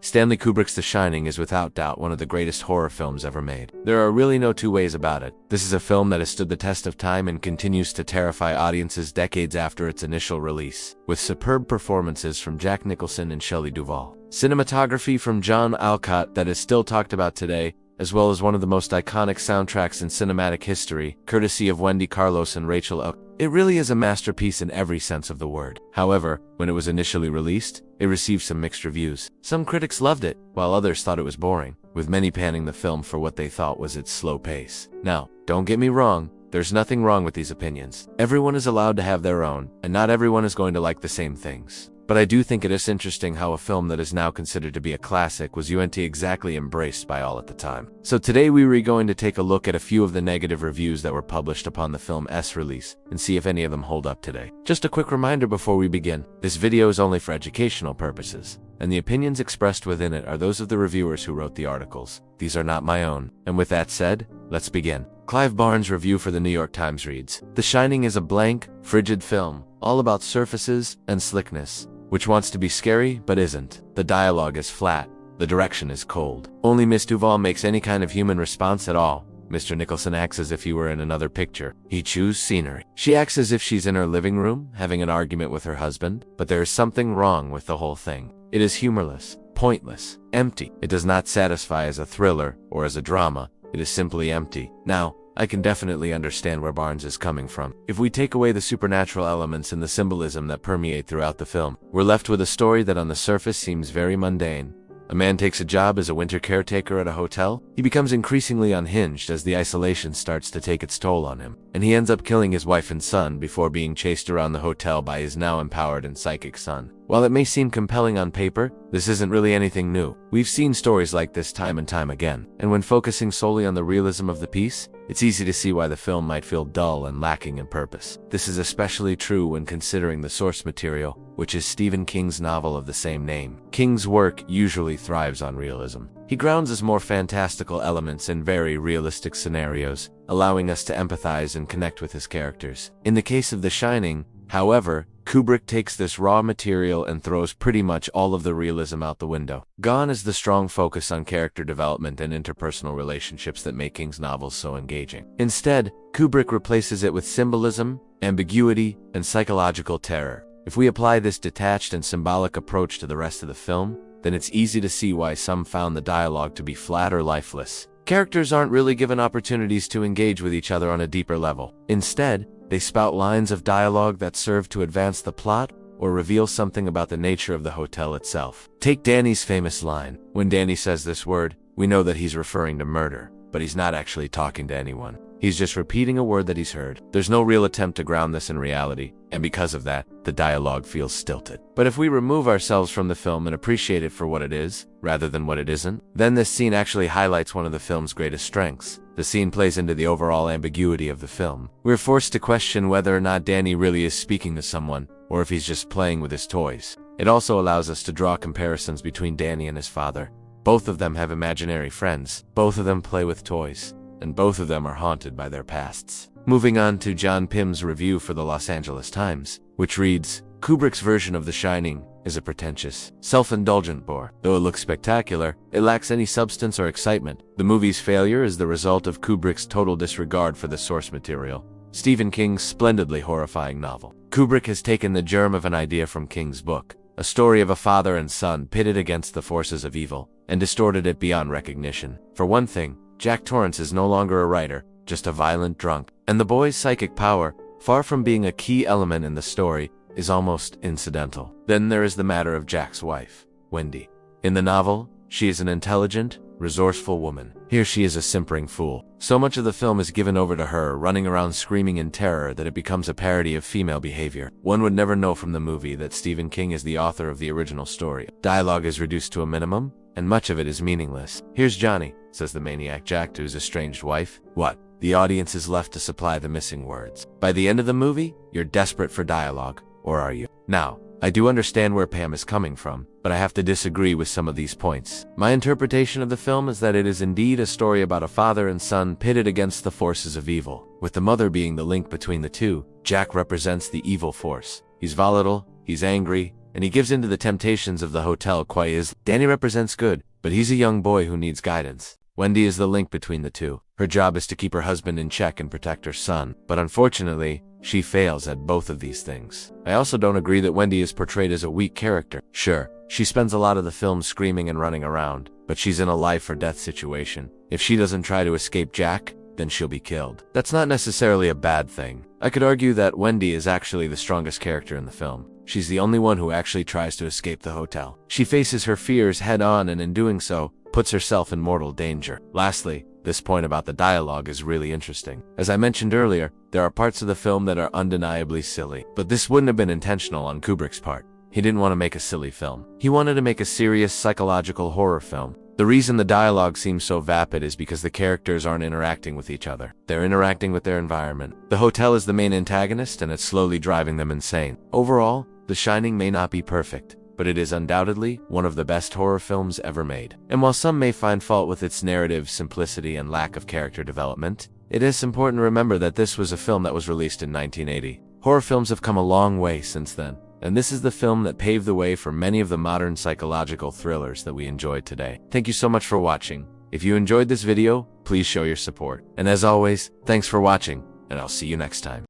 Stanley Kubrick's The Shining is without doubt one of the greatest horror films ever made. There are really no two ways about it. This is a film that has stood the test of time and continues to terrify audiences decades after its initial release, with superb performances from Jack Nicholson and Shelley Duvall, cinematography from John Alcott that is still talked about today, as well as one of the most iconic soundtracks in cinematic history, courtesy of Wendy Carlos and Rachel Oak. It really is a masterpiece in every sense of the word. However, when it was initially released, it received some mixed reviews. Some critics loved it, while others thought it was boring, with many panning the film for what they thought was its slow pace. Now, don't get me wrong, there's nothing wrong with these opinions. Everyone is allowed to have their own, and not everyone is going to like the same things. But I do think it is interesting how a film that is now considered to be a classic was exactly embraced by all at the time. So today we are going to take a look at a few of the negative reviews that were published upon the film's release and see if any of them hold up today. Just a quick reminder before we begin, this video is only for educational purposes, and the opinions expressed within it are those of the reviewers who wrote the articles. These are not my own. And with that said, let's begin. Clive Barnes' review for the New York Times reads, "The Shining is a blank, frigid film, all about surfaces and slickness, which wants to be scary but isn't. The dialogue is flat. The direction is cold. Only Miss Duvall makes any kind of human response at all. Mr. Nicholson acts as if he were in another picture. He chews scenery. She acts as if she's in her living room, having an argument with her husband, but there is something wrong with the whole thing. It is humorless, pointless, empty. It does not satisfy as a thriller or as a drama. It is simply empty." Now, I can definitely understand where Barnes is coming from. If we take away the supernatural elements and the symbolism that permeate throughout the film, we're left with a story that on the surface seems very mundane. A man takes a job as a winter caretaker at a hotel. He becomes increasingly unhinged as the isolation starts to take its toll on him, and he ends up killing his wife and son before being chased around the hotel by his now empowered and psychic son. While it may seem compelling on paper, this isn't really anything new. We've seen stories like this time and time again, and when focusing solely on the realism of the piece, it's easy to see why the film might feel dull and lacking in purpose. This is especially true when considering the source material, which is Stephen King's novel of the same name. King's work usually thrives on realism. He grounds his more fantastical elements in very realistic scenarios, allowing us to empathize and connect with his characters. In the case of The Shining, however, Kubrick takes this raw material and throws pretty much all of the realism out the window. Gone is the strong focus on character development and interpersonal relationships that make King's novels so engaging. Instead, Kubrick replaces it with symbolism, ambiguity, and psychological terror. If we apply this detached and symbolic approach to the rest of the film, then it's easy to see why some found the dialogue to be flat or lifeless. Characters aren't really given opportunities to engage with each other on a deeper level. Instead, they spout lines of dialogue that serve to advance the plot or reveal something about the nature of the hotel itself. Take Danny's famous line. When Danny says this word, we know that he's referring to murder, but he's not actually talking to anyone. He's just repeating a word that he's heard. There's no real attempt to ground this in reality, and because of that, the dialogue feels stilted. But if we remove ourselves from the film and appreciate it for what it is, rather than what it isn't, then this scene actually highlights one of the film's greatest strengths. The scene plays into the overall ambiguity of the film. We're forced to question whether or not Danny really is speaking to someone, or if he's just playing with his toys. It also allows us to draw comparisons between Danny and his father. Both of them have imaginary friends, both of them play with toys, and both of them are haunted by their pasts. Moving on to John Pym's review for the Los Angeles Times, which reads, "Kubrick's version of The Shining is a pretentious, self-indulgent bore. Though it looks spectacular, it lacks any substance or excitement. The movie's failure is the result of Kubrick's total disregard for the source material, Stephen King's splendidly horrifying novel. Kubrick has taken the germ of an idea from King's book, a story of a father and son pitted against the forces of evil, and distorted it beyond recognition. For one thing, Jack Torrance is no longer a writer, just a violent drunk, and the boy's psychic power, far from being a key element in the story, is almost incidental. Then there is the matter of Jack's wife, Wendy. In the novel, she is an intelligent, resourceful woman. Here she is a simpering fool. So much of the film is given over to her, running around screaming in terror that it becomes a parody of female behavior. One would never know from the movie that Stephen King is the author of the original story. Dialogue is reduced to a minimum, and much of it is meaningless. Here's Johnny, says the maniac Jack to his estranged wife. What? The audience is left to supply the missing words. By the end of the movie, you're desperate for dialogue, or are you? Now, I do understand where Pam is coming from, but I have to disagree with some of these points. My interpretation of the film is that it is indeed a story about a father and son pitted against the forces of evil, with the mother being the link between the two. Jack represents the evil force. He's volatile, he's angry, and he gives in to the temptations of the hotel quite easily. Danny represents good, but he's a young boy who needs guidance. Wendy is the link between the two. Her job is to keep her husband in check and protect her son, but unfortunately, she fails at both of these things. I also don't agree that Wendy is portrayed as a weak character. Sure, she spends a lot of the film screaming and running around, but she's in a life or death situation. If she doesn't try to escape Jack, then she'll be killed. That's not necessarily a bad thing. I could argue that Wendy is actually the strongest character in the film. She's the only one who actually tries to escape the hotel. She faces her fears head on, and in doing so, puts herself in mortal danger. Lastly, this point about the dialogue is really interesting. As I mentioned earlier, there are parts of the film that are undeniably silly, but this wouldn't have been intentional on Kubrick's part. He didn't want to make a silly film. He wanted to make a serious psychological horror film. The reason the dialogue seems so vapid is because the characters aren't interacting with each other. They're interacting with their environment. The hotel is the main antagonist, and it's slowly driving them insane. Overall, The Shining may not be perfect, but it is undoubtedly one of the best horror films ever made. And while some may find fault with its narrative simplicity and lack of character development, it is important to remember that this was a film that was released in 1980. Horror films have come a long way since then, and this is the film that paved the way for many of the modern psychological thrillers that we enjoy today. Thank you so much for watching. If you enjoyed this video, please show your support. And as always, thanks for watching, and I'll see you next time.